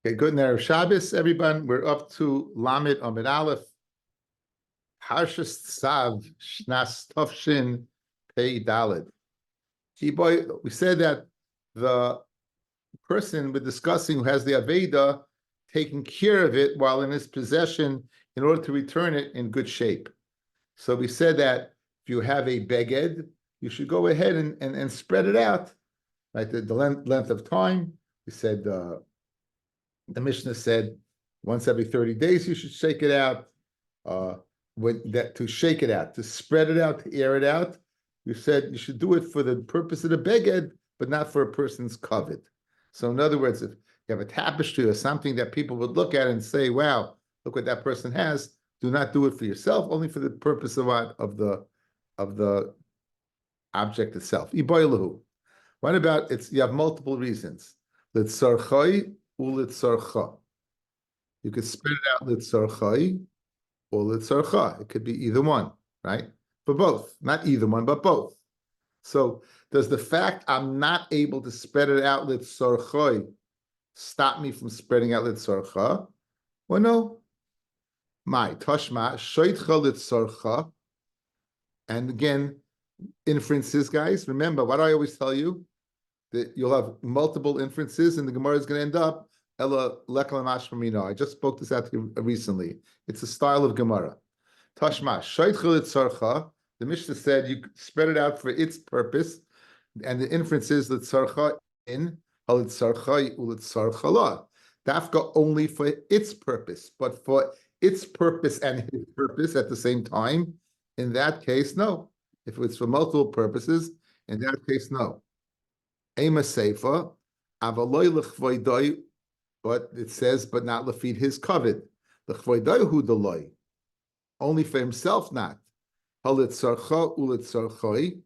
Okay, good Erev Shabbos, everyone. We're up to Lamed Amid Aleph, Harshas Tzav, Shnas Tovshin, Pei Daled. We said that the person we're discussing who has the Aveda taking care of it while in his possession in order to return it in good shape. So we said that if you have a beged, you should go ahead and spread it out, right? The length of time. We said the Mishnah said once every 30 days you should shake it out. To shake it out, to spread it out, to air it out. You said you should do it for the purpose of the beged, but not for a person's covet. So in other words, if you have a tapestry or something that people would look at and say, wow, look what that person has, do not do it for yourself, only for the purpose of what? Of the object itself. What about you have multiple reasons. Litzarchai ulitzarcha. You could spread it out litzarchai or litzarcha. It could be either one, right? For both. Not either one, but both. So does the fact I'm not able to spread it out litzarchai stop me from spreading out litzarcha? Well, no. My tashma shoitcha litzarcha. And again, inferences, guys. Remember what I always tell you, that you'll have multiple inferences, and the Gemara is going to end up ella lekal mashmamino. I just spoke this out to you recently. It's a style of Gemara. Tashma shoitcha litzarcha. The Mishnah said you spread it out for its purpose, and the inference is litzarcha in halitzarcha ulitzarcha la. Dafka only for its purpose, but for its purpose and his purpose at the same time. In that case, no. If it's for multiple purposes, in that case, no. Ema seifa, avaloy lechvoidoi, but it says, but not lefeed his covet. Lechvoidoi hu deloy, only for himself, not. Halitzarcha ulitzarchoi,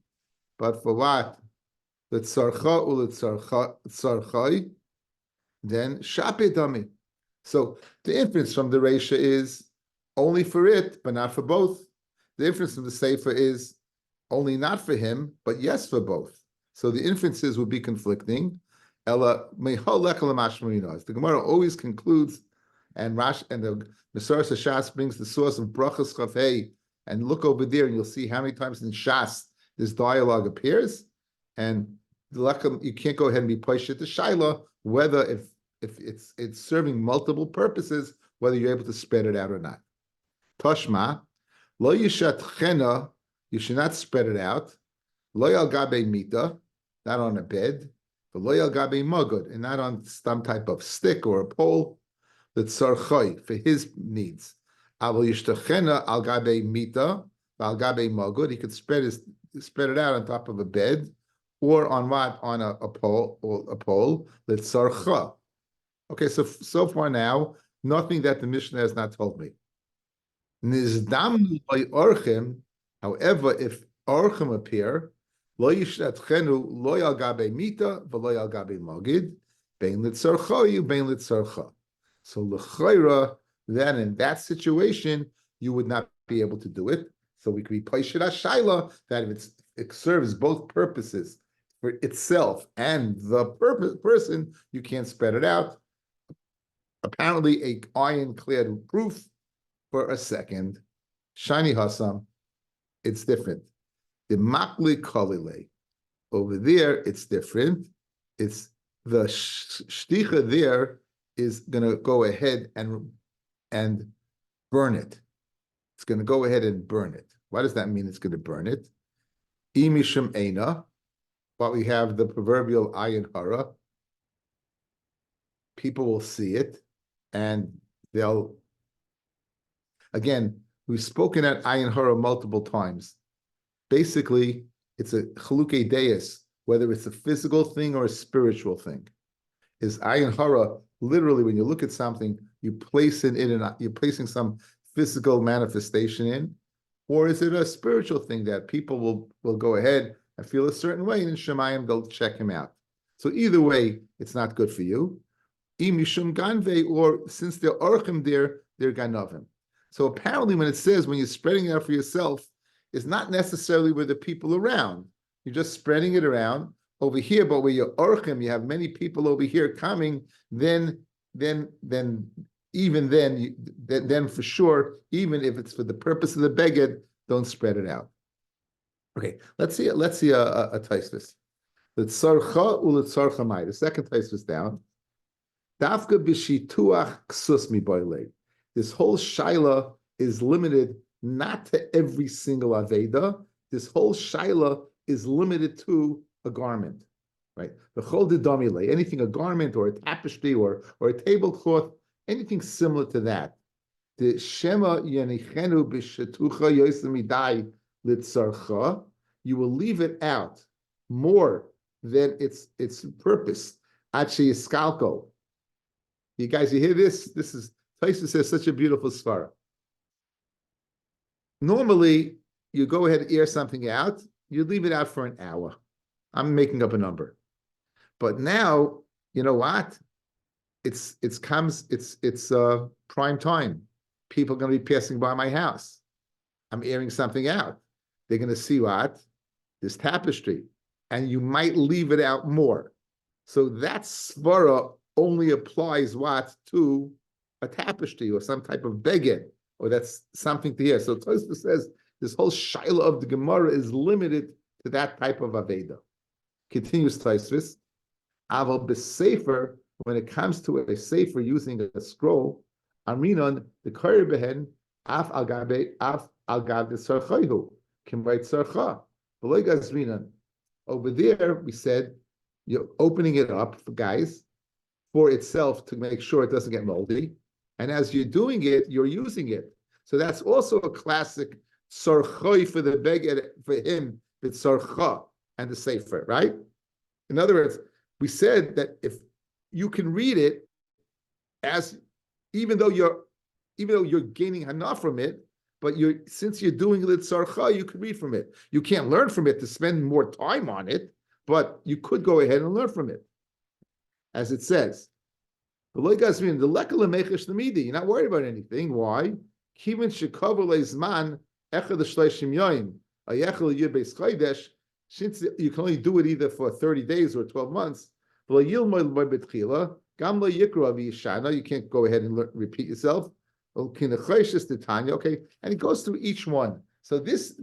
but for what? Litzarcha ulitzarchoi, then shapidami. So the inference from the Reisha is only for it, but not for both. The inference from the Sefer is only not for him, but yes for both. So the inferences would be conflicting. The Gemara always concludes, and the Mesorah Shas brings the source of Brachas Chafei, and look over there, and you'll see how many times in Shas this dialogue appears. And you can't go ahead and be pushed at the Shaila whether if it's serving multiple purposes, whether you're able to spread it out or not. Toshma, lo yishat chena, you should not spread it out. Lo yal gabe mita, not on a bed. But lo yal gabe magod, and not on some type of stick or a pole. L'tzarchoi, for his needs. Aval yishtachena al gabe mita, al gabe magod. He could spread it out on top of a bed, or on what? On a pole, or a pole. L'tzarcha. Okay, so far now, nothing that the Mishnah has not told me. Nizdam loy orchim. However, if orchim appear, lo yishatchenu loy al gabe mita v'loy al gabe magid bein litzarcha bein litzarcha. So l'chayra, then in that situation you would not be able to do it. So we could be paishet ashayla that if it serves both purposes for itself and the person, you can't spread it out. Apparently, a iron-clad proof for a second. Shiny Hassam, it's different. The Makli Kalile, over there, it's different. It's the shticha there is going to go ahead and burn it. It's going to go ahead and burn it. What does that mean? It's going to burn it. Imishum Eina, but we have the proverbial ayin hara. People will see it, and they'll. Again, we've spoken at ayin hara multiple times. Basically, it's a chalukei deis, whether it's a physical thing or a spiritual thing. Is ayin hara literally when you look at something, you place it in, and you're placing some physical manifestation in, or is it a spiritual thing that people will go ahead and feel a certain way, and in Shemayim they'll check him out. So either way, it's not good for you. Imishum ganve, or since they're orchim there, they're ganavim. So apparently when it says when you're spreading it out for yourself, it's not necessarily with the people around. You're just spreading it around over here, but where you're orchim, you have many people over here coming, then even then for sure, even if it's for the purpose of the beged, don't spread it out. Okay, let's see a taisvis. The tzarcha uletzarcha mai. The second taisvis down. Dafka b'shituach ksus mi boilei. This whole shaila is limited not to every single aveda. This whole shaila is limited to a garment, right? The chol dedomile, anything, a garment or a tapestry or a tablecloth, anything similar to that. The shema yanichenu b'shitucha yosemidai litzarcha. You will leave it out more than its purpose. Achi iskalko. You guys, you hear this? This is Taisa says such a beautiful svara. Normally, you go ahead and air something out, you leave it out for an hour. I'm making up a number. But now, you know what? It's prime time. People are going to be passing by my house. I'm airing something out. They're going to see what? This tapestry. And you might leave it out more. So that svara only applies what? To a tapestry or some type of beged, or that's something to hear. So Tosfos says this whole shaila of the Gemara is limited to that type of aveda. Continues Tosfos, aval b'sefer, when it comes to a sefer using a scroll, amrinon the kari behen af al gabe sarchayhu can write sarcha. Over there, we said you're opening it up for guys for itself to make sure it doesn't get moldy. And as you're doing it, you're using it. So that's also a classic sarchay for the beged for him, it's sarcha and the sefer, right? In other words, we said that if you can read it as even though you're gaining hana from it, but since you're doing it sarcha, you can read from it. You can't learn from it to spend more time on it, but you could go ahead and learn from it. As it says, you're not worried about anything. Why? Since you can only do it either for 30 days or 12 months, you can't go ahead and repeat yourself. Okay, and it goes through each one. So this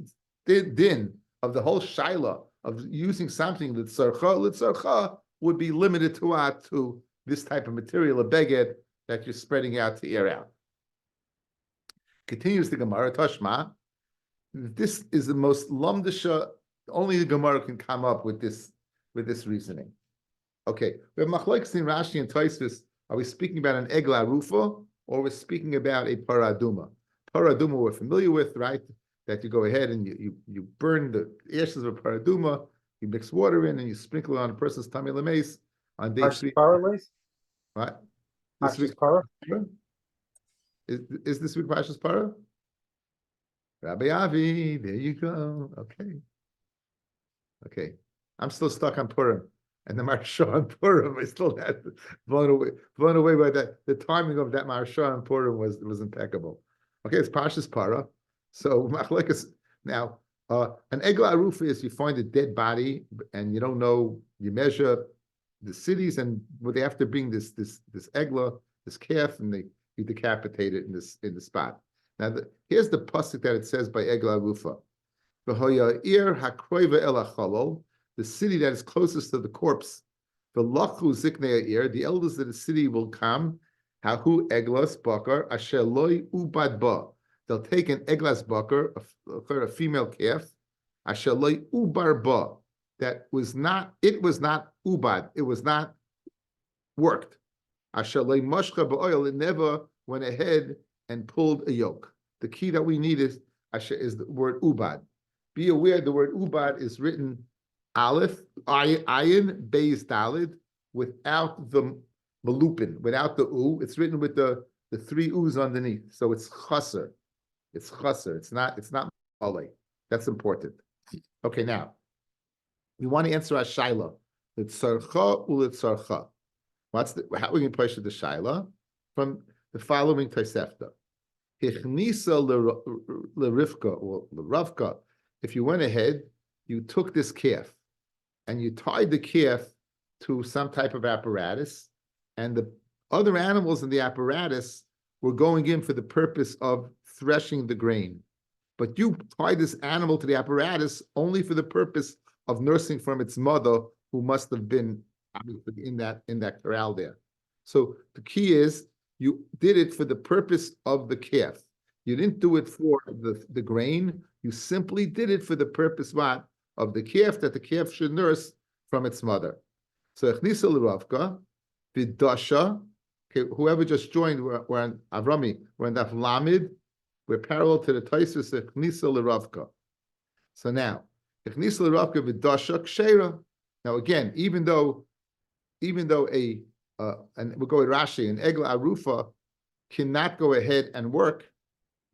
din of the whole shaila of using something that litzarcha would be limited to this type of material, a beged that you're spreading out to air out. Continues the Gemara, Tashma. This is the most lumdisha. Only the Gemara can come up with this reasoning. Okay, we have machlokes in Rashi and Tosfos. Are we speaking about an egla rufa or we're speaking about a paraduma? Paraduma we're familiar with, right? That you go ahead and you burn the ashes of a paraduma, you mix water in and you sprinkle it on a person's tummy lameis on day 3. What? This week para? Is this week Parshas Para? Rabbi Avi, there you go. Okay. I'm still stuck on Purim. And the Marsha on Purim, I still had blown away by that. The timing of that Marsha on Purim was impeccable. Okay, it's Parshas Para. So now, an egla arufa is you find a dead body and you don't know, you measure the cities and they have to bring this egla, this calf, and you decapitate it in the spot. Now here's the pasuk that it says by egla arufa. The city that is closest to the corpse, the lachu ziknei ir, the elders of the city will come. Hahu eglas bakar asher loy ubad ba. They'll take an eglas bakar, a female calf, asher loy ubar ba. It was not ubad. It was not worked. Asher loy mashcha ba'oil. It never went ahead and pulled a yoke. The key that we need is the word ubad. Be aware the word ubad is written Aleph, ayin, beis dalid, without the malupin, without the u. It's written with the 3 u's underneath. So it's chaser. It's chaser. It's not malay. That's important. Okay, now we want to answer our shaila. It's sarcha ulitzarcha. How are we going to push the shaila? From the following Tosefta. Hichnisa l'rivka or l'ravka. If you went ahead, you took this calf and you tied the calf to some type of apparatus, and Other animals in the apparatus were going in for the purpose of threshing the grain. But you tied this animal to the apparatus only for the purpose of nursing from its mother, who must have been in that corral there. So the key is you did it for the purpose of the calf. You didn't do it for the grain. You simply did it for the purpose what? Of the calf, that the calf should nurse from its mother. So Echnisa l'Ravka, Vidasha. Okay, whoever just joined, we're on Avrami, we're on Daf Lamed. We're parallel to the Taisus Echnisa l'Ravka. So now, Echnisa l'Ravka Vidasha Kshera. Now again, even though a and we'll go with Rashi, an Egla Arufa cannot go ahead and work.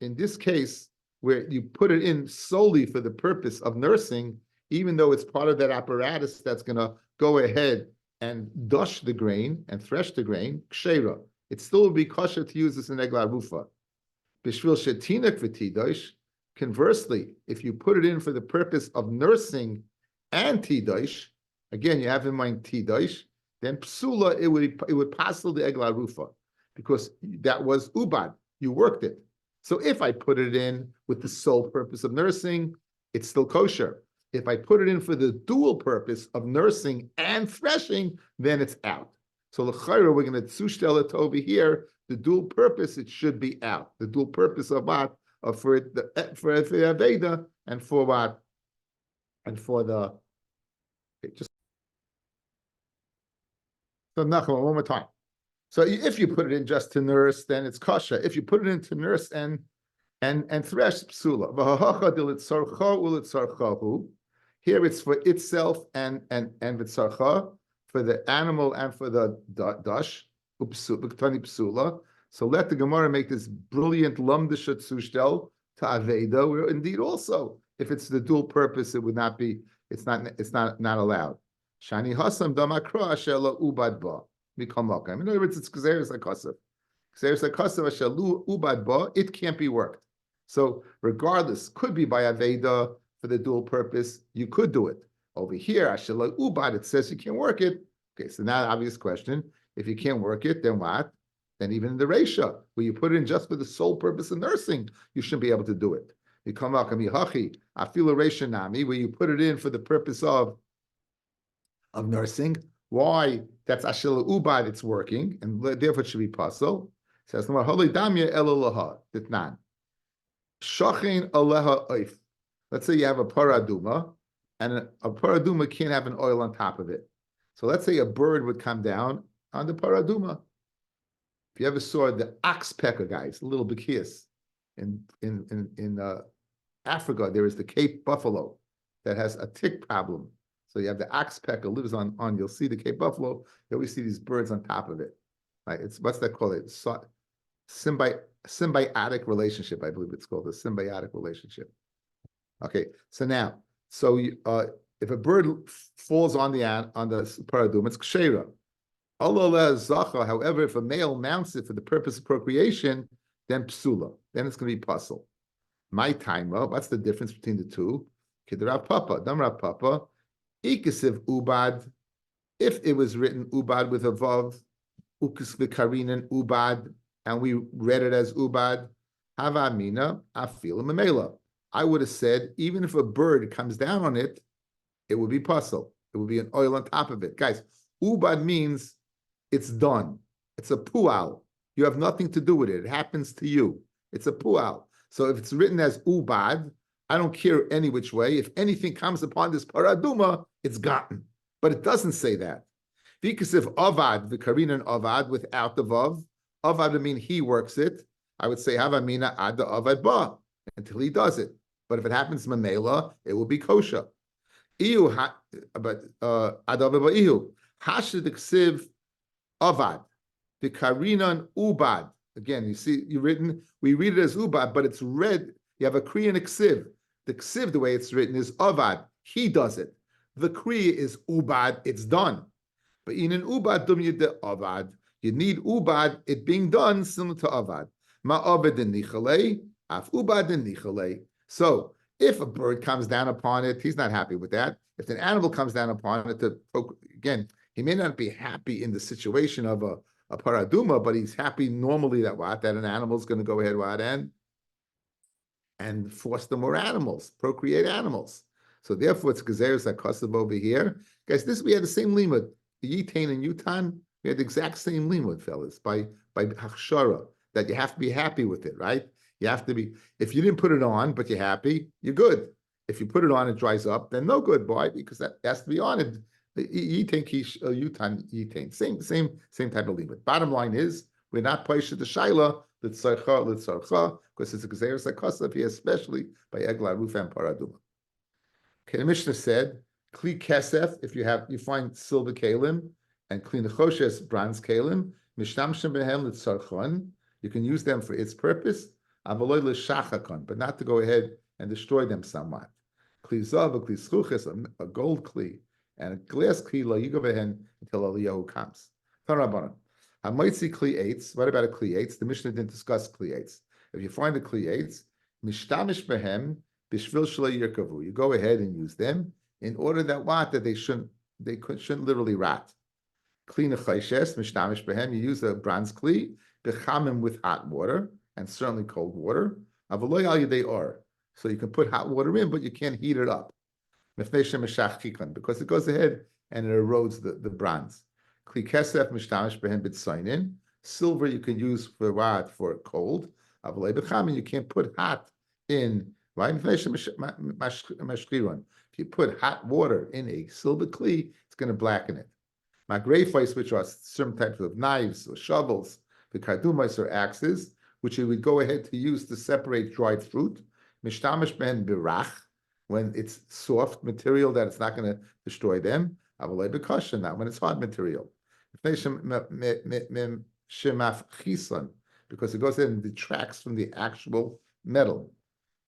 In this case, where you put it in solely for the purpose of nursing, even though it's part of that apparatus that's going to go ahead and dush the grain and thresh the grain, kshera, it still would be kosher to use this in Egla Arufa. Bishvil shetinak v'tidosh. Conversely, if you put it in for the purpose of nursing and tidosh, again, you have in mind tidosh, then psula, it would passel the Egla Rufa, because that was ubad, you worked it. So if I put it in with the sole purpose of nursing, it's still kosher. If I put it in for the dual purpose of nursing and threshing, then it's out. So l'chayra, we're going to tzushtel it over here. The dual purpose, it should be out. The dual purpose of what? For the Aveda and for what? And for the just. So Nachman, one more time. So if you put it in just to nurse, then it's kosher. If you put it in to nurse and thresh, psula. Here it's for itself and v'tzarcha, for the animal and for the dash, psula. So let the Gemara make this brilliant lumdisha tzushtel to aveda, where indeed also, if it's the dual purpose, it would not be, it's not allowed. Shani hasam damakra ashela ubad ba. In other words, it's Kseres HaKosav. Kseres HaKosav Ashalu Ubad Ba, it can't be worked. So regardless, could be by Aveda for the dual purpose, you could do it. Over here, Ashalu Ubad, it says you can't work it. Okay, so now obvious question, if you can't work it, then what? Then even in the Resha, where you put it in just for the sole purpose of nursing, you shouldn't be able to do it. You come out, I feel a Resha Nami, where you put it in for the purpose of nursing. Why? That's Ashila Ubad, it's working, and therefore it should be puzzle. Says no Holy Damya Elulaha, Ditnan. Shachin Aleha Oif. Let's say you have a paraduma, and a paraduma can't have an oil on top of it. So let's say a bird would come down on the paraduma. If you ever saw the oxpecker guys, little bikias, in Africa, there is the Cape buffalo that has a tick problem. So you have the oxpecker lives on, you'll see the Cape buffalo, you always see these birds on top of it. Right? It's, what's that called? It's symbiotic relationship, I believe it's called, a symbiotic relationship. Okay, so now, if a bird falls on the paradum, it's kshera. However, if a male mounts it for the purpose of procreation, then psula, then it's going to be puzzle. My timer, what's the difference between the two? Kidrav papa, damrav papa. Ikisiv ubad, if it was written ubad with a vav, ukis v'karinan ubad, and we read it as ubad, hava mina afila memela. I would have said, even if a bird comes down on it, it would be puzzle. It would be an oil on top of it. Guys, ubad means it's done. It's a pu'al. You have nothing to do with it. It happens to you. It's a pu'al. So if it's written as ubad, I don't care any which way. If anything comes upon this paraduma, it's gotten. But it doesn't say that. Because if avad, the karinan avad without the vav, avad would mean he works it. I would say havamina ad the avad ba until he does it. But if it happens mamela, it will be kosher. But adav ba ihu hashid ksiv avad the karinan ubad. Again, you see, we read it as ubad, but it's read. You have a kri and a ksiv. The ksiv, the way it's written, is avad. He does it. The kri is ubad. It's done. But in an ubad dum yid avad, you need ubad. It being done similar to avad. Ma avad nichale, af ubad nichale. So if a bird comes down upon it, he's not happy with that. If an animal comes down upon it, again, he may not be happy in the situation of a paraduma, but he's happy normally that an animal's going to go ahead and foster more animals, procreate animals. So therefore, it's gezeres hakasav over here, guys. We had the same limud, yitain and yutan. We had the exact same limud, fellas, by hachshara, that you have to be happy with it, right? You have to be. If you didn't put it on, but you're happy, you're good. If you put it on, it dries up, then no good, boy, because that has to be on it. Yitain kish yutan yitain. Same type of limud. Bottom line is, we're not paisha the shaila litzarcha because it's a gezeres hakasav here, especially by egla rufa and paraduma. Okay, the Mishnah said, Kli kesef, if you find silver kalim, and Kli nechoshes, bronze kalim, mishtamshem behem litzarchon, you can use them for its purpose, avaloi l'shachakon, but not to go ahead and destroy them somewhat. Kli zav, Kli schuches, a gold kli, and a glass kli, lo yigo behen, until Eliyahu comes. Tarabanan. Hamaitzi kli eitz, what about a kli eitz? The Mishnah didn't discuss kli eitz. If you find the kli eitz, mishtamish behem, bishvil shlei yirkavu. You go ahead and use them in order that they shouldn't literally rot. Kli nechayshes mishtamish behem. You use a bronze kli bechamim with hot water and certainly cold water. Avaloy al yedei or. So you can put hot water in, but you can't heat it up. Because it goes ahead and it erodes the bronze. Kli kesef mishtamish behem b'tzainin. Silver you can use for what? For cold. Avaloy bechamim you can't put hot in. Right? If you put hot water in a silver kli, it's going to blacken it. Magrefais, which are certain types of knives or shovels, the kardumais or axes, which you would go ahead to use to separate dried fruit. Mishtamish ben birach, when it's soft material that it's not going to destroy them. Avalei bekasha, not when it's hard material. Because it goes in and detracts from the actual metal.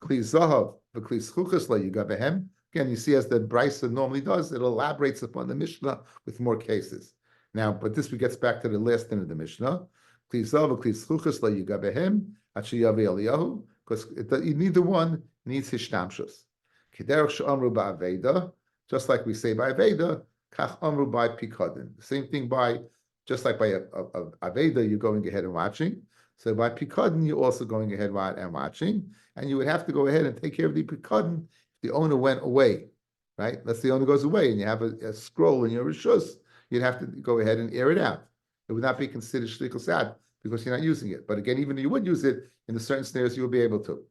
Kli zahav, v'kli schuchas la yigabehem. Again, you see as the Brisa normally does, it elaborates upon the Mishnah with more cases. Now, but this gets back to the last end of the Mishnah. Kli zahav, v'kli schuchas la yigabehem, achi yavi Eliyahu, because neither one needs hishtamshus. Kederach she'amru ba'aveda, just like we say by Aveda, kach amru by pikadin. The same thing just like by Aveda, you're going ahead and watching. So by pikadin, you're also going ahead and watching, and you would have to go ahead and take care of the pikadin if the owner went away, right? Let's say the owner goes away and you have a scroll in your rishus, you'd have to go ahead and air it out. It would not be considered shlichus sad because you're not using it. But again, even if you would use it, in the certain scenarios, you will be able to.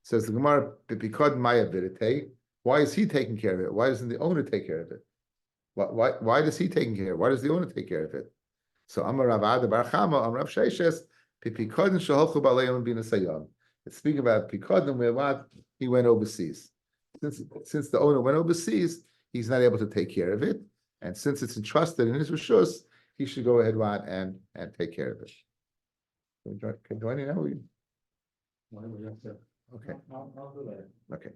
Says the Gemara, pikadin maya vidite. Why is he taking care of it? Why doesn't the owner take care of it? Why does he take care of it? Why does the owner take care of it? So Amar Rav Ada Bar Chama, Amar Rav Sheishes, Pikadin sheholchu b'aleim bin asayam. It's speaking about Pikadin where he went overseas. Since the owner went overseas, he's not able to take care of it, and since it's entrusted in his rishus, he should go ahead and take care of it. Can join it now? Okay. Okay.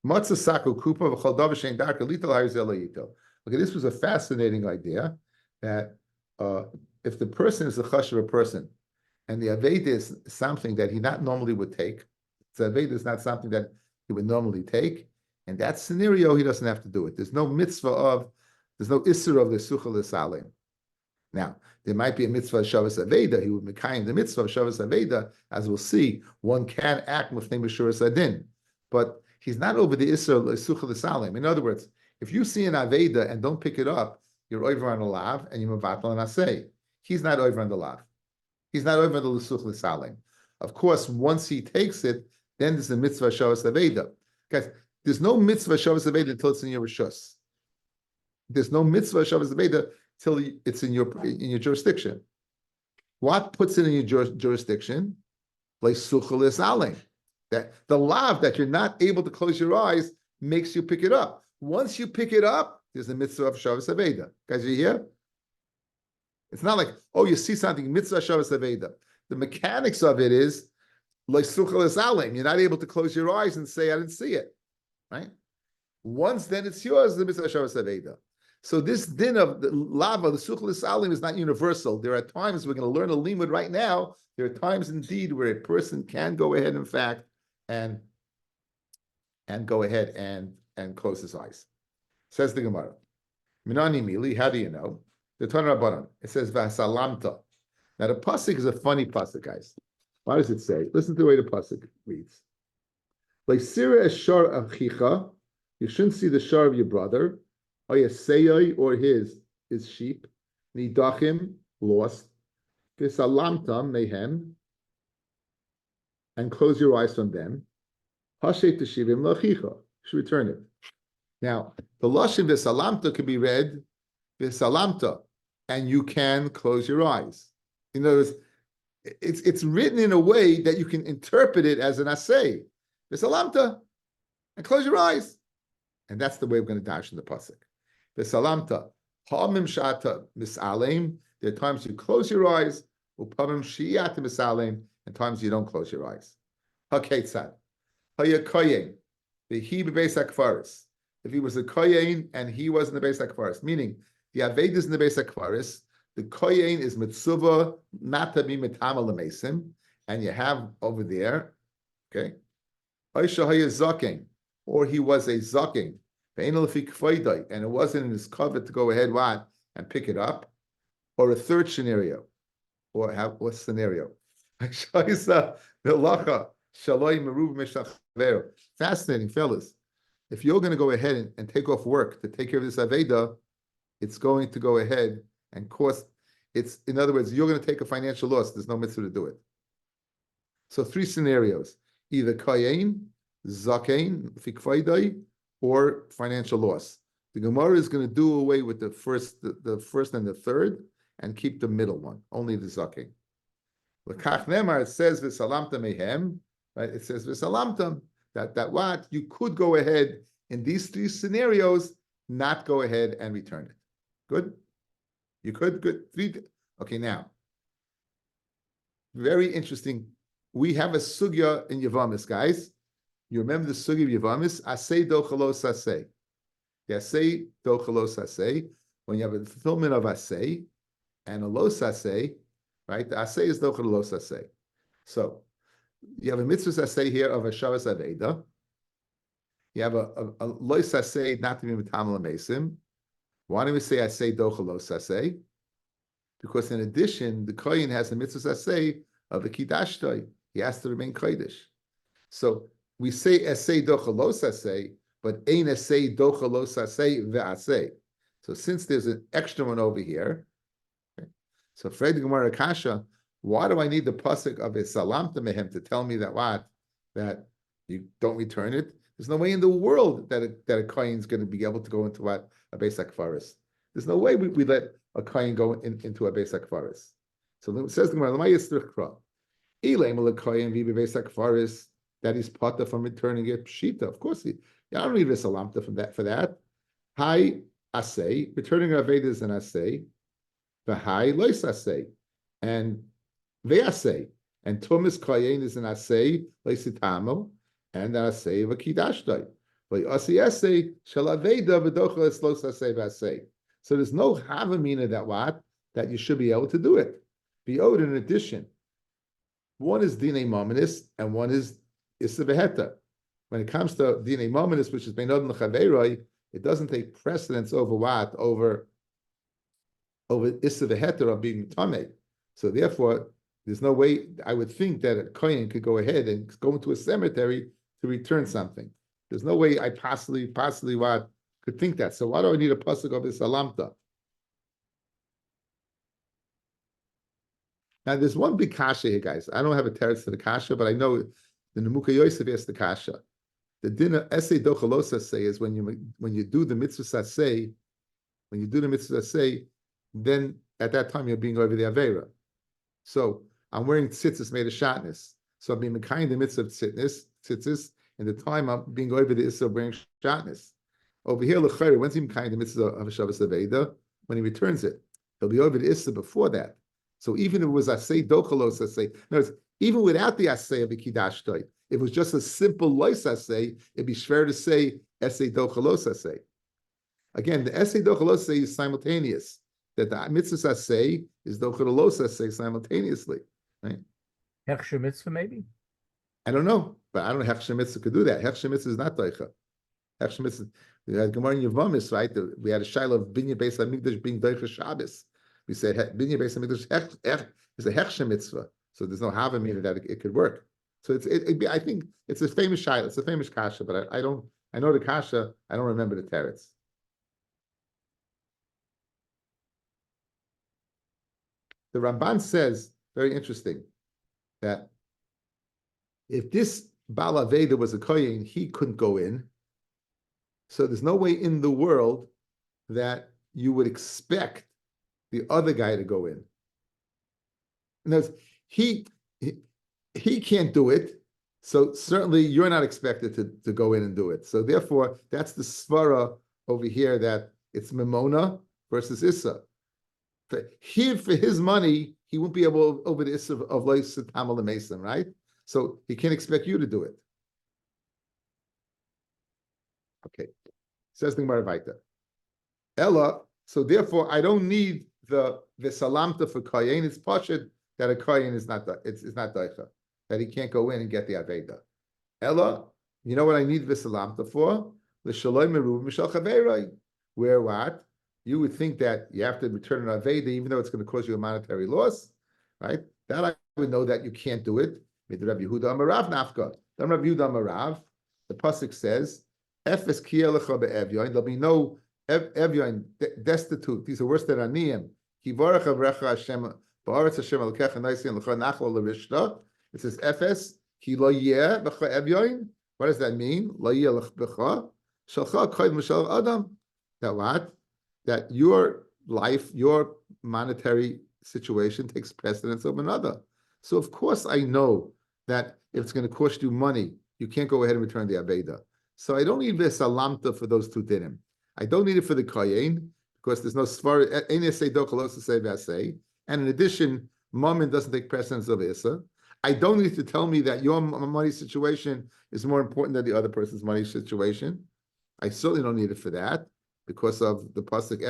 Matzah saku kupa v'chol davar shein darka lital ha'yzel yitel. Okay, this was a fascinating idea that if the person is a chashuv person, and the Aveda is something that he not normally would take, the Aveda is not something that he would normally take, in that scenario, he doesn't have to do it. There's no isser of the suchal l'salim. Now, there might be a mitzvah of Shavas Aveda, he would mekayim the mitzvah of Shavas Aveda, as we'll see, one can act with Meshuras Adin, but he's not over the isser of the suchal l'salim. In other words, if you see an Aveda and don't pick it up, you're over on the lav and you're mevatel and asay. He's not over on the lav. He's not over the l'such l'salim. Of course, once he takes it, then there's the mitzvah Shavas Aveda. Guys, there's no mitzvah Shavas Aveda until it's in your rishus. There's no mitzvah Shavas Aveda till it's in your jurisdiction. What puts it in your jurisdiction? Like suchel l'salim. That the lav that you're not able to close your eyes makes you pick it up. Once you pick it up, there's the mitzvah of Shavas Aveda. Guys, are you here? It's not like, oh, you see something, mitzvah Shavas Aveda. The mechanics of it is, like suchel l'salim. You're not able to close your eyes and say, I didn't see it. Right? Once then it's yours, the mitzvah Shavas Aveda. So this din of the lava, the suchel l'salim, is not universal. There are times, we're going to learn a limud right now, there are times indeed where a person can go ahead, in fact, and go ahead and close his eyes. Says the Gemara. Minani mili, how do you know? The Torah Rabbanan, it says Vasalamta. Now the pasuk is a funny pasuk, guys. What does it say? Listen to the way the pasuk reads. Like Sira Eshar Achicha, you shouldn't see the shar of your brother, or or his sheep, Nidachim, lost, Visalamtam, mehem, and close your eyes from them. Hashet Teshivim Lachicha, should return it. Now, the Lashon Visalamta can be read Visalamta, and you can close your eyes. In other words, it's written in a way that you can interpret it as an asay. Visalamta, and close your eyes. And that's the way we're going to dash in the pasuk. Visalamta, ha'amim shata misalem. There are times you close your eyes. Upamim shiyata misalem, and times you don't close your eyes. Haketzad, hayakoyen, the he bebeis hakfaris. If he was a koyen and he was in the beis hakfaris, meaning the aved is in the beis hakfaris, the koyen is mitzvah not to be mitama lemesim, and you have over there, okay. Or he was a zaking, and it wasn't in his cover to go ahead and pick it up. Or a third scenario, what scenario? Fascinating, fellas. If you're going to go ahead and take off work to take care of this Aveda, it's going to go ahead and cost. In other words, you're going to take a financial loss. There's no mitzvah to do it. So 3 scenarios. Either kayin, zakain, fikfaidai, or financial loss. The Gemara is going to do away with the first and the third, and keep the middle one, only the zakain. L'kach nemar, it says v'salamta mehem, right? It says v'salamtam, that what you could go ahead in these 3 scenarios, not go ahead and return it. Good? You could, good. 3. Okay, now, very interesting. We have a sugya in Yavamis, guys. You remember the sugya of Yavamis? Asay dochalos asay. The asay dochalos asay. When you have a fulfillment of asay and a los asay, right? The asay is dochalos asay. So you have a mitzvah asay here of a shavas aveda. You have a los asay not to be mitam lamesim. Why do we say asay dochalos asay? Because in addition, the kohen has a mitzvah asay of the kidashtoi. He has to remain kodesh. So we say esay dochalos asay, but ein esay dochalos asay ve'asay. So since there's an extra one over here, okay, so Fred Gemara Kasha, why do I need the pasuk of a salamta mehem to tell me that you don't return it? There's no way in the world that a kohen is going to be able to go into a beis hakfaris. There's no way we let a kohen go into a beis hakfaris. So it says the Gemara, that he's potter from returning it pshita. Of course, I don't need a salamta for that. Hi asay, returning aveda is an asay. V'hai lois asay, and ve'asay, and tumas koyen is an asay leisitamo, and the asay of a kidashtoi. Ve'asi asay shel aveda v'docha es los asay v'asay. So there's no havamina that you should be able to do it. Be owed in addition. One is dine mominus and one is issa v'heta. When it comes to dine mominus, which is beinod l'chaveiroi, it doesn't take precedence over issa v'heta of being tamei. So therefore, there's no way I would think that a kohen could go ahead and go into a cemetery to return something. There's no way I possibly could think that. So why do I need a pasuk of this salamta? Now, there's one big kasha here, guys. I don't have a teretz to the kasha, but I know the Nemuka Yosef asked the kasha. The dinner essay dochalos say is when you do the mitzvah say, then at that time you're being over the avera. So I'm wearing tzitzis made of shatnez. So I'm being kind the mitzvah of tzitzis, and the time I'm being over the issa of wearing shatnez. Over here, l'chayr, when's he kind the mitzvah of a shavas aveda? When he returns it, he'll be over the issa before that. So even if it was asay dochalos asay, even without the asay of a kidashtoi, if it was just a simple lois asay, it'd be fair to say asay dochalos asay. Again, the asay dochalos asay is simultaneous. That the mitzvah asay is dochalos asay simultaneously, right? Hechsher mitzvah, maybe? I don't know, but I don't know hechsher mitzvah could do that. Hechsher mitzvah is not doicha. Hechsher mitzvah, we had Gemara in Yavamis, right? We had a shaila of binyan beis hamikdash being doicha Shabbos. We said Binya Beis Hamikdash is a hechsher mitzvah, so there's no hava meaning that it could work. So I think it's a famous shaila, it's a famous kasha, but I don't. I know the kasha. I don't remember the teretz. The Ramban says, very interesting, that if this Baal Aveda was a kohen, he couldn't go in. So there's no way in the world that you would expect the other guy to go in. In other words, he can't do it, so certainly you're not expected to go in and do it. So therefore, that's the svara over here that it's Memona versus Issa. For his money, he won't be able over the Issa of Lois Tamal Mason, right? So he can't expect you to do it. Okay. Says the Gemara Vaita. Ella, so therefore I don't need the salamta for kohen. It's pashut that a kohen is not it's not daicha, that he can't go in and get the aveda. Ella, you know what I need the salamta for? The shalom meruv mishal chaveroi. Where what? You would think that you have to return an aveda even though it's going to cause you a monetary loss, right? That I would know that you can't do it. Rabbi Yehuda Amarav nafka. Then Rabbi Yehuda Amarav, the pasuk says, "Efes kielecha be'evyon." There'll be no evyon destitute. These are worse than aniyim. Kivarach avrecha Hashem ba'aretz Hashem alkecha naisian lecha nachla l'rishta. It says Efes ki lo yeh b'cha evyon. What does that mean? Lo yeh b'cha shalcha koyd mishal adam. That what? That your life, your monetary situation takes precedence over another. So of course I know that if it's going to cost you money, you can't go ahead and return the aveda. So I don't need this salamta for those two dinim. I don't need it for the kohen because there's no svar. And in addition, mammon doesn't take precedence of issa. I don't need to tell me that your money situation is more important than the other person's money situation. I certainly don't need it for that because of the pasuk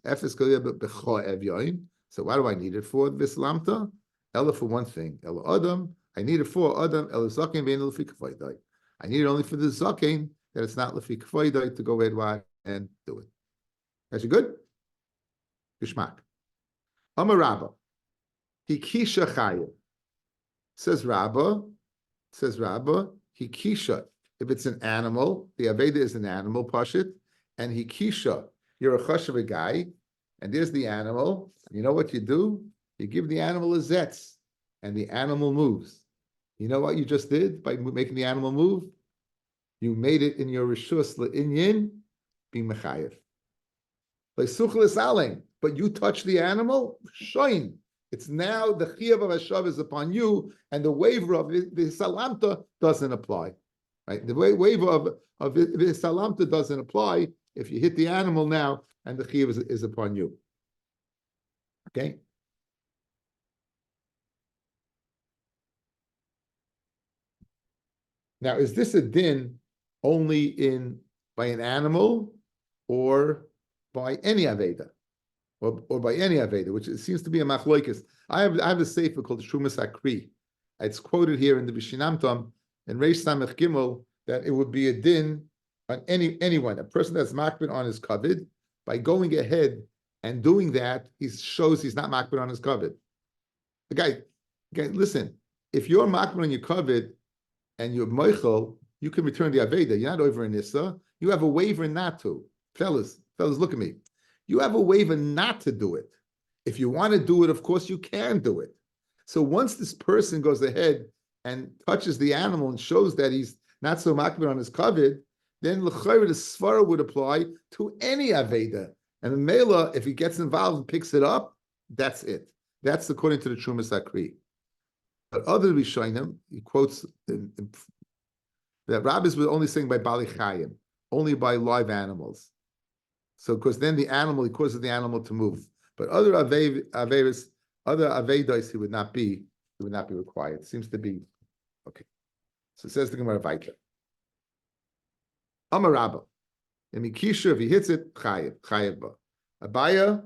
efes b'cha evyoin. So why do I need it for this lamta? Ella for one thing. Ella adam. I need it for adam. Ella zaken bein lefi k'faydai. I need it only for the zaken that it's not lefi k'faydai to go ahead and do it. That's good. Gishmak. Amar Rabba. Hikisha chayev. Says Rabba. Hikisha. If it's an animal, the aveda is an animal pashit, and hikisha. You're a chashav guy, and there's the animal. You know what you do? You give the animal a zetz, and the animal moves. You know what you just did by making the animal move? You made it in your rishus le'inyin being mechayev. But you touch the animal, shoin. It's now the chiyuv of hashav is upon you, and the waiver of the salamta doesn't apply. Right? The waiver of the salamta doesn't apply if you hit the animal now, and the chiyuv is upon you. Okay. Now, is this a din only by an animal or by any aveda? Or by any aveda, which it seems to be a machloikis. I have a sefer called Shumas Akri. It's quoted here in the Vishinamtom in Reish Samech Gimel that it would be a din on anyone, a person that's makbid on his kavod, by going ahead and doing that, he shows he's not makbid on his kavod. The guy, listen, if you're makbid on your kavod and you're moichel, you can return the aveda. You're not over in Issa. You have a waiver not to. Fellas, look at me. You have a waiver not to do it. If you want to do it, of course, you can do it. So once this person goes ahead and touches the animal and shows that he's not so makbid on his kavod, then l'chayr the svara would apply to any aveda. And the mela, if he gets involved and picks it up, that's it. That's according to the Trumas Akri. But other Rishonim, he quotes that rabbis were only saying by Bali Chayim, only by live animals. So, because then the animal, he causes the animal to move. But other avedas, other avedas, he would not be required. It seems to be okay. So it says the Gemara Vaita. Amar Rabba. In Mikisha, if he hits it, chayev ba. Abaya,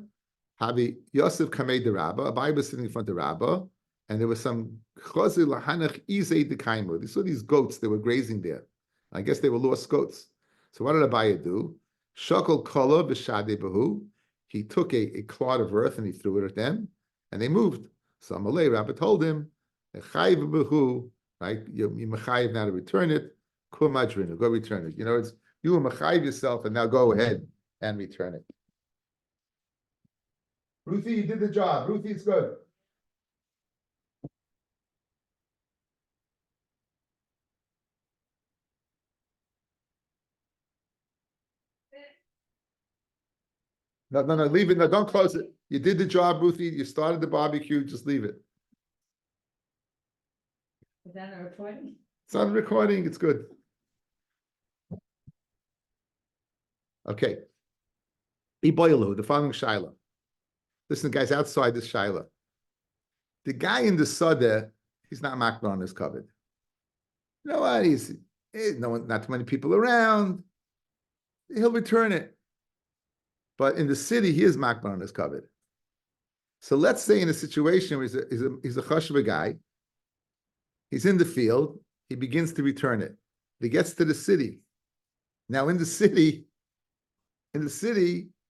Havi Yosef Kamei de Rabba. Abaya was sitting in front of Rabba, and there was some Chosi Lahanach Izei de Kaimu. They saw these goats, they were grazing there. I guess they were lost goats. So what did Abaya do? Shakal Kola b'Shadei Bahu. he took a clod of earth and he threw it at them, and they moved. So Amalei, Rabbi told him, right? You mechayiv now to return it. Kumadrinu, go return it. It's you mechayiv yourself, and now go ahead and return it. Ruthie, you did the job. Ruthie, it's good. No, leave it. No, don't close it. You did the job, Ruthie. You started the barbecue. Just leave it. Is that a recording? It's on recording. It's good. Okay. Iboilu, the following shaila. Listen, guys, outside this shaila. The guy in the Sadeh, he's not makbar on his covered. You know what? Not too many people around. He'll return it. But in the city, he is makbar on his covered. So let's say in a situation where he's a chashva guy, he's in the field, he begins to return it. He gets to the city. Now in the city,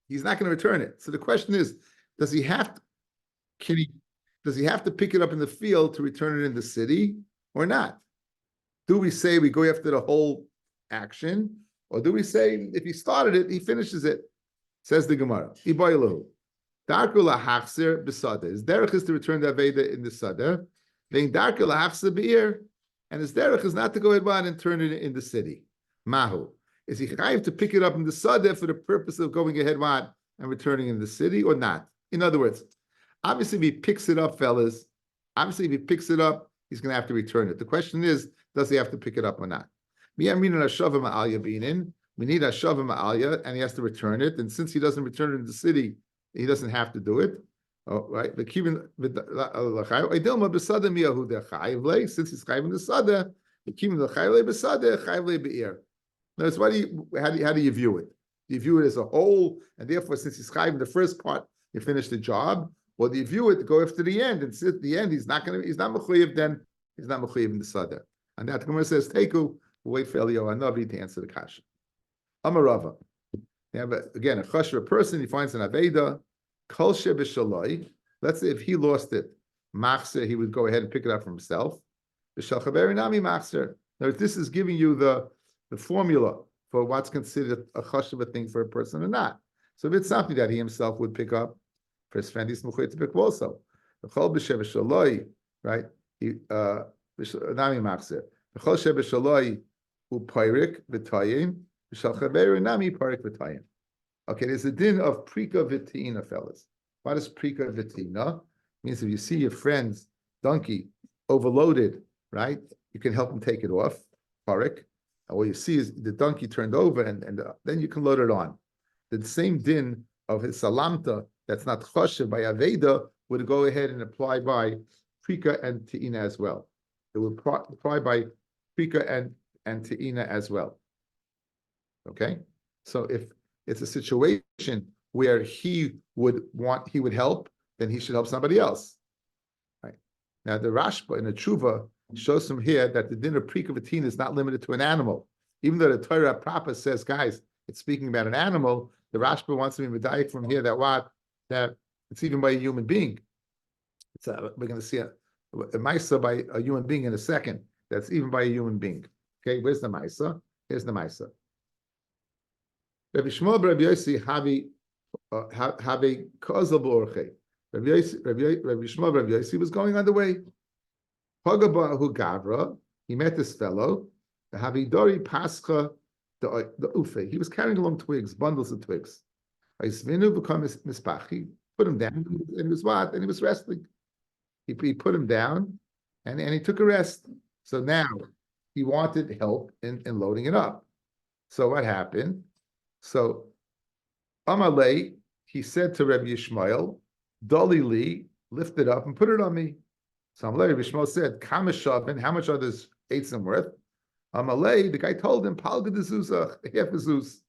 he's not going to return it. So the question is, does he have to pick it up in the field to return it in the city or not? Do we say we go after the whole action, or do we say if he started it, he finishes it? Says the Gemara. Iboilu. Darku lahachzir b'sadeh. His derech is to return the aveda in the sadeh. Then darku lahachzir be'ir, and his derech is not to go ahead and turn it in the city. Mahu. Is he chayiv to pick it up in the sadeh for the purpose of going ahead and returning in the city or not? In other words, obviously if he picks it up, fellas, he's going to have to return it. The question is, does he have to pick it up or not? We need a shava ma'alya, and he has to return it. And since he doesn't return it in the city, he doesn't have to do it. Oh, right? The kivin idilma b'sadeh miyahu dechayiv. Since he's chayiv in the sadeh, the kivin dechayiv b'sadeh chayiv be'ir. Notice how do you view it? Do you view it as a whole, and therefore, since he's chayiv in the first part, you finish the job, or do you view it to go after the end? And since at the end he's not mechuyev, then he's not mechuyev in the sadeh. And that Gemara says, "Teku." We'll wait for Eliyahu Hanavi to answer the kasha. Amarava. You have again a chasher person. He finds an aveda. Kol shebeshaloi. Let's say if he lost it, machzer, he would go ahead and pick it up for himself. B'shal chaveri nami machzer. Now, this is giving you the formula for what's considered a chashuv thing for a person or not. So if it's something that he himself would pick up, for his friend, he's mechuyev to pick also. Chol b'shebeshaloi, right? Nami machzer. Chol shebeshaloi upayrik v'tayim. Okay, there's a din of prika vitina, fellas. What is prika vitina? Means if you see your friend's donkey overloaded, right, you can help him take it off, parik. And what you see is the donkey turned over, and then you can load it on. The same din of his salamta that's not choshev by aveda would go ahead and apply by prika and teina as well. It would apply by prika and teina as well. Okay, so if it's a situation where he would help, then he should help somebody else. Right now, the Rashba in the Tshuva shows from here that the din of prika v'tina is not limited to an animal. Even though the Torah proper says, guys, it's speaking about an animal, the Rashba wants to be medayik from here that it's even by a human being. We're going to see a ma'isa by a human being in a second. That's even by a human being. Okay, where's the ma'isa? Here's the ma'isa. Rabbi Shmuel Rabbi Yossi have a kozal b'orchei. Rabbi Shmuel Rabbi Yossi was going on the way. Pagabahu Gavra, he met this fellow. The Havidori Pascha the Ufe. He was carrying along twigs, bundles of twigs. Isvinu become mispachi. Put him down, and he was what? And he was resting. He put him down, and he took a rest. So now he wanted help in loading it up. So what happened? So, Amalei, he said to Rabbi Yishmael, Doli li, lift it up and put it on me. So Amalei, Rabbi Yishmael said, Kameshavin, how much are this eitzim worth? Amalei, the guy told him, Palga de Zuzah, half a Zuz.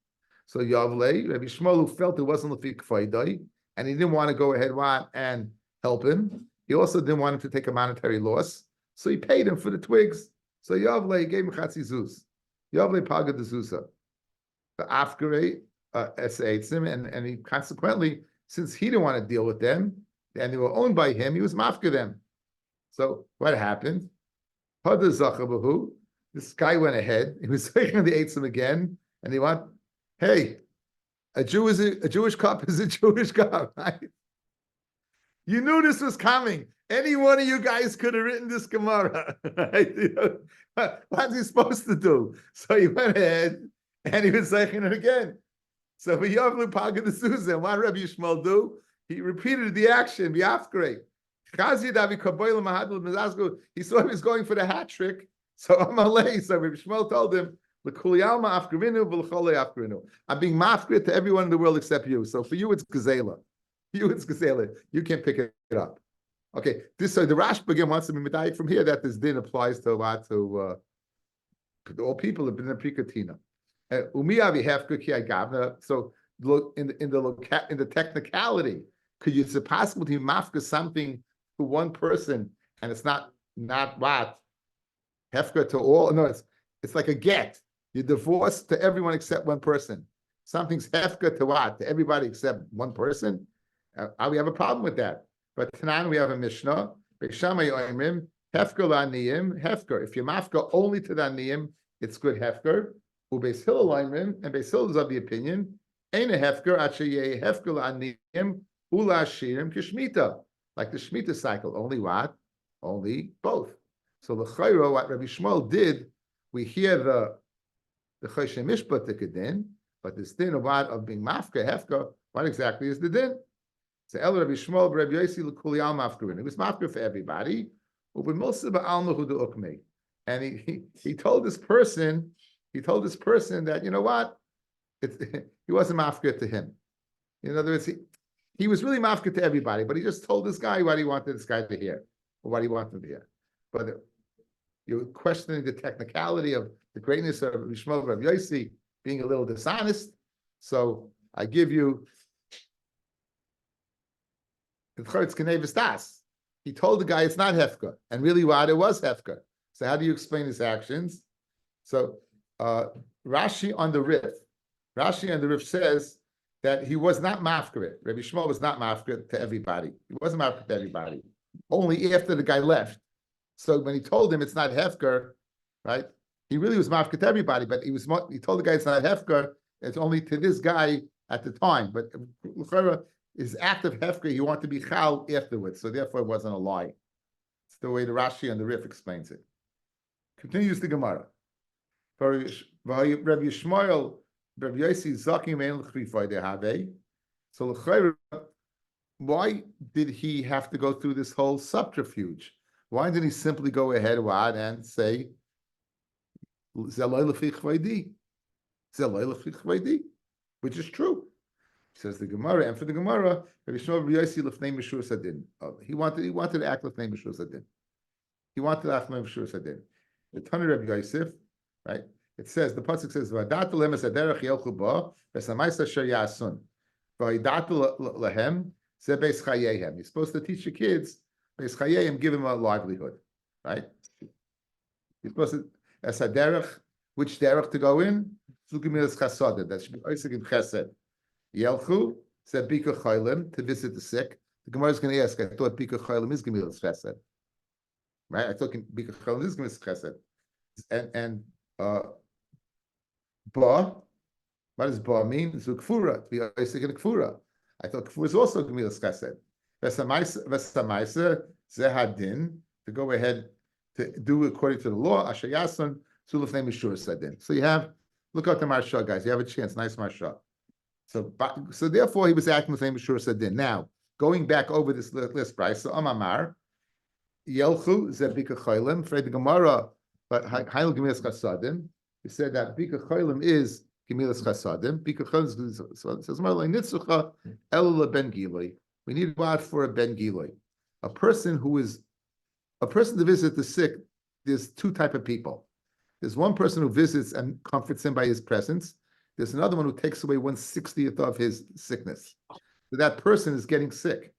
So Yavlei, Rabbi Yishmael, who felt it wasn't Lefik Faidai, and he didn't want to go ahead and help him. He also didn't want him to take a monetary loss. So he paid him for the twigs. So Yavlei gave him Chatzi Zuz. Yavlei Palga de Zuzah. The Afgare and he consequently, since he didn't want to deal with them, and they were owned by him, he was mafka them. So what happened? This guy went ahead. He was taking the eitzim again, and he went, "Hey, a Jewish cup is a Jewish cup, right? You knew this was coming. Any one of you guys could have written this Gemara, right? What's he supposed to do?" So he went ahead and he was saying it again. So for Yavlu Paga the Susan, what did Rabbi Yishmael do? He repeated the action, Biafkre. He saw he was going for the hat trick. So Amalei, so Rabbi Yishmael told him, I'm being mafkrit to everyone in the world except you. So for you, it's Gazela. It's Gazela. You can't pick it up. Okay, so the Rashba again wants to be medayik from here that this din applies to a lot to all people have been in Prikatina. So look in the technicality, is it possible to mafka something to one person and it's not what hefka to all? No, it's like a get. You divorce to everyone except one person. Something's hefka to what? To everybody except one person. We have a problem with that. But Tanan, we have a Mishnah. Hefker la'niyim, hefker. If you mafka only to the aniyim, it's good hefker. Ubeis Hillel la'niyim, and Beis Hillel is of the opinion, ein a hefker, achayeh hefker la'niyim, ula'ashirim kishmita. Like the Shemitah cycle, only what? Only both. So the Chayro, what Rabbi Shmuel did, we hear the Choshen Mishpat Kedin, but this din of what of being mafka hefka, what exactly is the din? So El Rabbi Shmuel, Rabbi Yossi l'kuliyal mafkarin. It was mafka for everybody. And he told this person that, you know what, he wasn't mafka to him. In other words, he was really mafka to everybody, but he just told this guy what he wanted this guy to hear, or what he wanted to hear. But you're questioning the technicality of the greatness of Rabbi Shmuel, Rabbi Yossi being a little dishonest. So I give you he told the guy it's not hefka, and really what it was hefka. So how do you explain his actions? So Rashi on the Rif says that he was not mafkarit. Rabbi Shmuel was not mafkarit to everybody. He wasn't mafkarit to everybody. Only after the guy left. So when he told him it's not hefker, right? He really was mafkarit to everybody, but he told the guy it's not hefker. It's only to this guy at the time. But his act of hefker, he wanted to be chal afterwards, so therefore it wasn't a lie. It's the way the Rashi and the Rif explains it. Continues the Gemara. For Rabbi Yishmael, Rabbi Yossi zakim ein l'chrifai dehave. So why did he have to go through this whole subterfuge? Why didn't he simply go ahead and say zelay l'fi chvaydi, which is true? Says the Gemara, and for the Gemara, Rabbi Shmuel Rabbi Yossi l'fnei mishur sadin. He wanted to act l'fnei mishur sadin. He wanted to act l'fnei mishur sadin. The Tana Rabbi Yosef, right? It says the pasuk says v'adatu lehem es haderech yelchu ba v'samayis asher yasun v'idatu lehem ze beis chayehem. You're supposed to teach your kids beis chayehem, give them a livelihood, right? You're supposed to es haderech, which derech to go in? Zugimilas chasadim. That should be oisik in chesed. Yelchu said bika chaylim, to visit the sick. The Gemara is going to ask, I thought bika chaylim is gemilas chesed, right? I thought bika chaylim is gemilas chesed, and ba. What does ba mean? Zukfura, to be oisik in kfura. I thought kfura is also gemilas chesed. Vesamaisa zehadin, to go ahead to do according to the law. Asher yason sulufnei mishur sadin. So you have, look out the marsha, guys. You have a chance. Nice marsha. So therefore, he was acting the same as Shur Sadin. Now, going back over this list, price. So Amamar, Yelchu Zebika Chaylim, for the Gemara, but Hail Gemilas Chasadim. He said that Bika Chaylim is Gemilas Chasadim. Bika Chaylim is says Marlai Nitzucha Elula Ben Giloi. We need to out for a Ben Giloi, a person to visit the sick. There's two type of people. There's one person who visits and comforts him by his presence. There's another one who takes away 1/60th of his sickness. So that person is getting sick.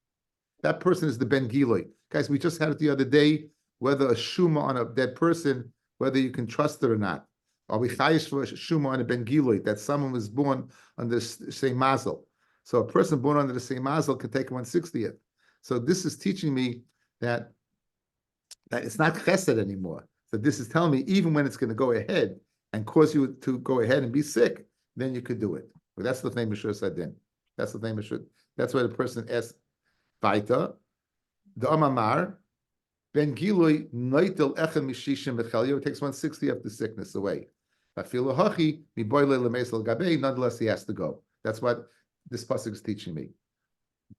That person is the Ben Giloi. Guys, we just had it the other day, whether a shuma on a dead person, whether you can trust it or not. Are we chayish for a shuma on a Ben Giloi, that someone was born on the same mazel? So a person born under the same mazel can take 1/60th. So this is teaching me that it's not chesed anymore. So this is telling me even when it's going to go ahead and cause you to go ahead and be sick, then you could do it. But that's the name of Shur Sadin. That's the name of Shur. That's why the person asks Vaita, the Amamar, Ben Giloi Noitel Echem Mishishim Bechelio takes 1/60 of the sickness away. Nonetheless, he has to go. That's what this pasuk is teaching me.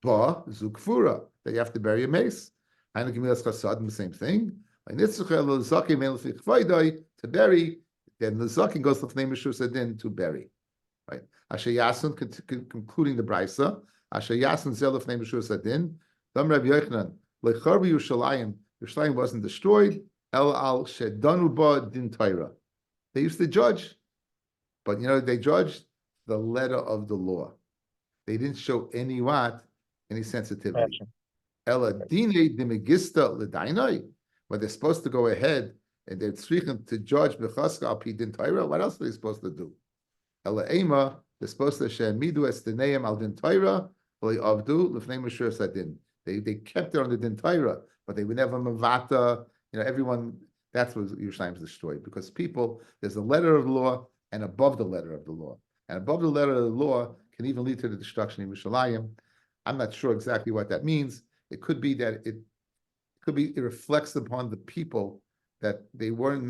Ba Zukfura, that you have to bury a mace. The same thing. To bury, then the zakin goes to the name of Shur Sadin to bury. Right? Asher Yasun, concluding the brisa. Asher Yasun zeluf name of Shur Sadin. Dam Rabbi Yochanan lecharbi Yerushalayim. Yerushalayim wasn't destroyed. El al shedanu ba din Torah. They used to judge, but they judged the letter of the law. They didn't show any sensitivity. Ela dine dimegista ledainai, but they're supposed to go ahead and they're tzrichen to judge bechaska al pi din Torah. What else are they supposed to do? Ela ema, they're supposed to shemidu esteneim al din Torah avdu lefnei Shur Sadin. They kept it on the din Torah, but they would never mavata. Everyone. That's what Yerushalayim is destroyed, because there's a letter of the law and above the letter of the law. And above the letter of the law can even lead to the destruction of Yerushalayim. I'm not sure exactly what that means. It could be that it reflects upon the people that they were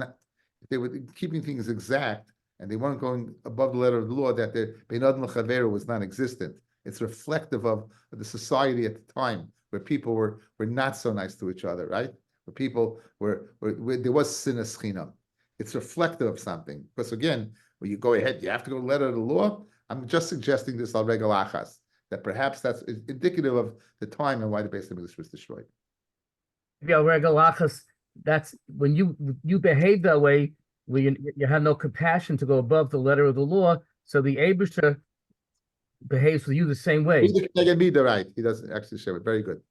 keeping things exact and they weren't going above the letter of the law, that their Beinad L'Chaveru was non-existent. It's reflective of the society at the time where people were not so nice to each other, right? Where people where there was sinas chinam. It's reflective of something. Because again, when you go ahead, you have to go to the letter of the law. I'm just suggesting this al regel achas, that perhaps that's indicative of the time and why the Beis Hamikdash was destroyed. Yeah, regalachas. That's when you behave that way, where you have no compassion to go above the letter of the law. So the Abisha behaves with you the same way. Right. He doesn't actually show it. Very good.